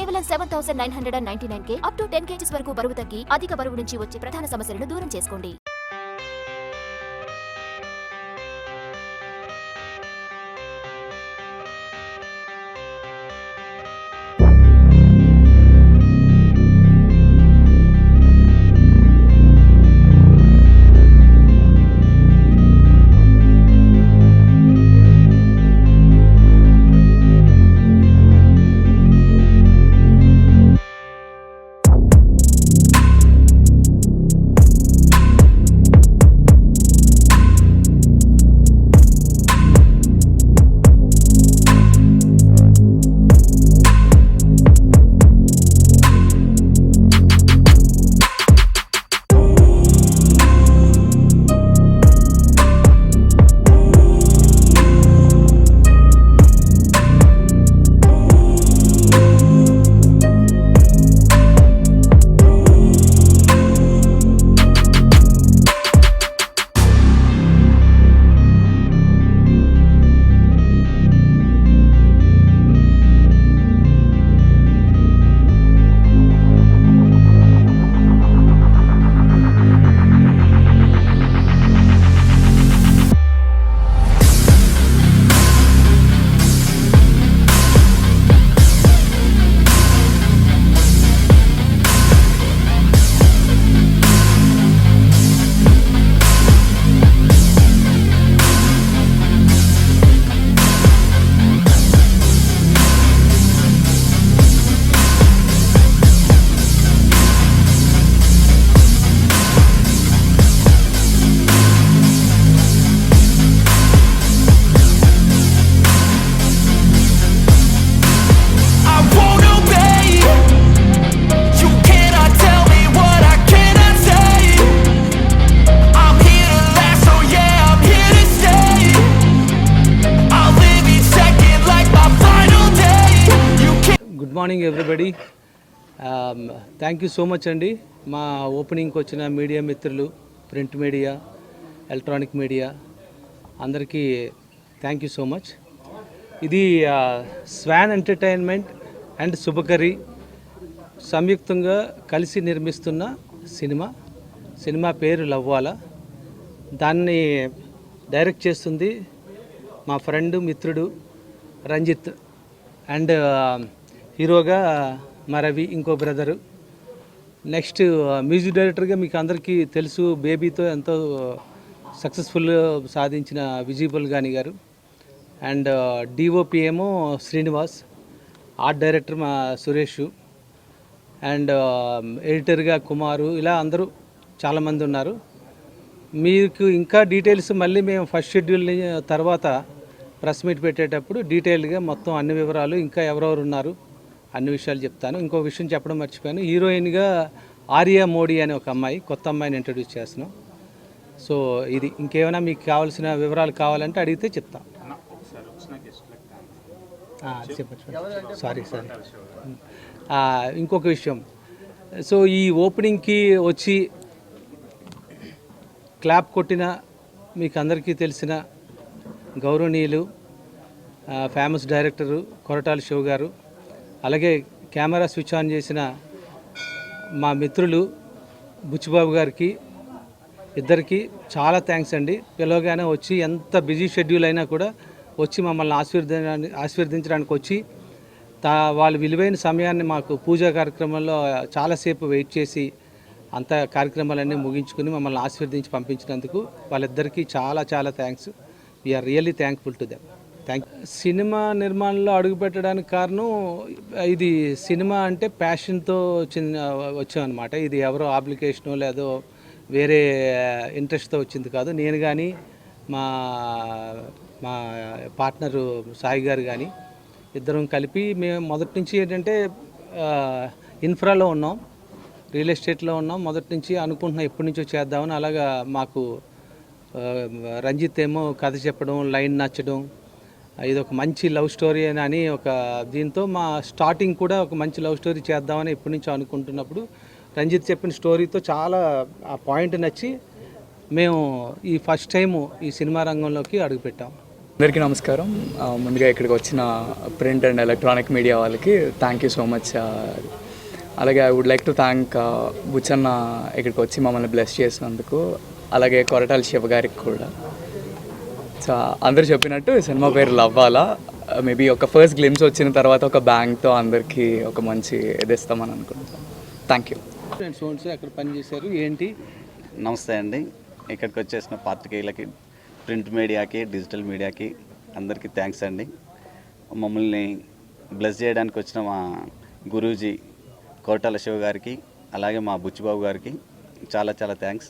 కేవలం 7,999K up to 10 kgs వరకు బరువు తగ్గి అధిక బరువు నుంచి వచ్చే ప్రధాన సమస్యలను దూరం చేసుకోండి. Good morning everybody. Thank you so much అండి. మా ఓపెనింగ్కి వచ్చిన మీడియా మిత్రులు, ప్రింట్ మీడియా, ఎలక్ట్రానిక్ మీడియా అందరికీ థ్యాంక్ యూ సో మచ్. ఇది స్వాన్ ఎంటర్టైన్మెంట్ అండ్ శుభకరి సంయుక్తంగా కలిసి నిర్మిస్తున్న సినిమా పేరు లవ్వాలా. దాన్ని డైరెక్ట్ చేస్తుంది మా ఫ్రెండ్ మిత్రుడు రంజిత్ అండ్ హీరోగా మా రవి, ఇంకో బ్రదరు. నెక్స్ట్ మ్యూజిక్ డైరెక్టర్గా మీకు అందరికీ తెలుసు, బేబీతో ఎంతో సక్సెస్ఫుల్ సాధించిన విజయబుల్ గాని గారు. అండ్ డిఓపి ఏమో శ్రీనివాస్, ఆర్ట్ డైరెక్టర్ మా సురేష్, అండ్ ఎడిటర్గా కుమారు. ఇలా అందరూ చాలామంది ఉన్నారు. మీకు ఇంకా డీటెయిల్స్ మళ్ళీ మేము ఫస్ట్ షెడ్యూల్ తర్వాత ప్రెస్ మీట్ పెట్టేటప్పుడు డీటెయిల్గా మొత్తం అన్ని వివరాలు, ఇంకా ఎవరెవరు ఉన్నారు అన్ని విషయాలు చెప్తాను. ఇంకో విషయం చెప్పడం మర్చిపోయాను, హీరోయిన్గా ఆర్యా మోడీ అనే ఒక అమ్మాయి, కొత్త అమ్మాయిని ఇంట్రడ్యూస్ చేస్తున్నాం. సో ఇది ఇంకేమైనా మీకు కావాల్సిన వివరాలు కావాలంటే అడిగితే చెప్తాం. సారీ. ఇంకొక విషయం, సో ఈ ఓపెనింగ్కి వచ్చి క్లాప్ కొట్టిన మీకు అందరికీ తెలిసిన గౌరవనీయులు ఫేమస్ డైరెక్టరు కొరటాల శివ గారు, అలాగే కెమెరా స్విచ్ ఆన్ చేసిన మా మిత్రులు బుచ్చిబాబు గారికి, ఇద్దరికి చాలా థ్యాంక్స్ అండి. పిలవగానే వచ్చి, ఎంత బిజీ షెడ్యూల్ అయినా కూడా వచ్చి మమ్మల్ని ఆశీర్వదించడానికి వచ్చి వాళ్ళ విలువైన సమయాన్ని మాకు పూజా కార్యక్రమంలో చాలాసేపు వెయిట్ చేసి అంత కార్యక్రమాలన్నీ ముగించుకుని మమ్మల్ని ఆశీర్వదించి పంపించినందుకు వాళ్ళిద్దరికీ చాలా చాలా thanks. We're really thankful to them. సినిమా నిర్మాణంలో అడుగుపెట్టడానికి కారణం, ఇది సినిమా అంటే ప్యాషన్తో వచ్చామన్నమాట. ఇది ఎవరో అప్లికేషనో లేదో వేరే ఇంట్రెస్ట్తో వచ్చింది కాదు. నేను కానీ మా పార్ట్నరు సాయి గారు కానీ ఇద్దరం కలిపి మేము మొదటి నుంచి ఏంటంటే ఇన్ఫ్రాలో ఉన్నాం, రియల్ ఎస్టేట్లో ఉన్నాం. మొదటి నుంచి అనుకుంటున్నాం ఎప్పటి నుంచో చేద్దామని. అలాగా మాకు రంజిత్ ఏమో కథ చెప్పడం, లైన్ నచ్చడం, ఇది ఒక మంచి లవ్ స్టోరీ అని ఒక దీంతో మా స్టార్టింగ్ కూడా ఒక మంచి లవ్ స్టోరీ చేద్దామని ఎప్పటి నుంచో అనుకుంటున్నప్పుడు రంజిత్ చెప్పిన స్టోరీతో చాలా ఆ పాయింట్ నచ్చి మేము ఈ ఫస్ట్ టైము ఈ సినిమా రంగంలోకి అడుగుపెట్టాం. అందరికీ నమస్కారం. ముందుగా ఇక్కడికి వచ్చిన ప్రింట్ అండ్ ఎలక్ట్రానిక్ మీడియా వాళ్ళకి థ్యాంక్ యూ సో మచ్. అలాగే I would like to thank Butchanna ఇక్కడికి వచ్చి మమ్మల్ని బ్లెస్ చేసినందుకు, అలాగే కొరటాల శివ గారికి కూడా. సో అందరు చెప్పినట్టు ఈ సినిమా పేరు లవ్వాలా. మేబీ ఒక ఫస్ట్ గ్లిమ్స్ వచ్చిన తర్వాత ఒక బ్యాంగ్తో అందరికీ ఒక మంచి ఇది ఇస్తామని అనుకుంటున్నాను. Thank you. ఫ్రెండ్స్ ఎక్కడ పనిచేశారు ఏంటి? నమస్తే అండి. ఇక్కడికి వచ్చేసిన పాత్రికేయులకి, ప్రింట్ మీడియాకి, డిజిటల్ మీడియాకి అందరికీ థ్యాంక్స్ అండి. మమ్మల్ని బ్లెస్ చేయడానికి వచ్చిన మా గురూజీ కోటాల శివ గారికి, అలాగే మా బుచ్చిబాబు గారికి చాలా చాలా థ్యాంక్స్.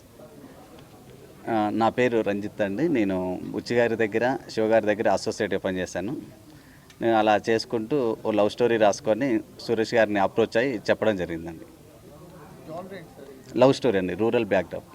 నా పేరు రంజిత్ అండి. నేను బుచ్చి గారి దగ్గర, శివ గారి దగ్గర అసోసియేట్గా పనిచేశాను. నేను అలా చేసుకుంటూ ఓ లవ్ స్టోరీ రాసుకొని సురేష్ గారిని అప్రోచ్ అయ్యి చెప్పడం జరిగిందండి. లవ్ స్టోరీ అండి, రూరల్ బ్యాక్డ్రాప్.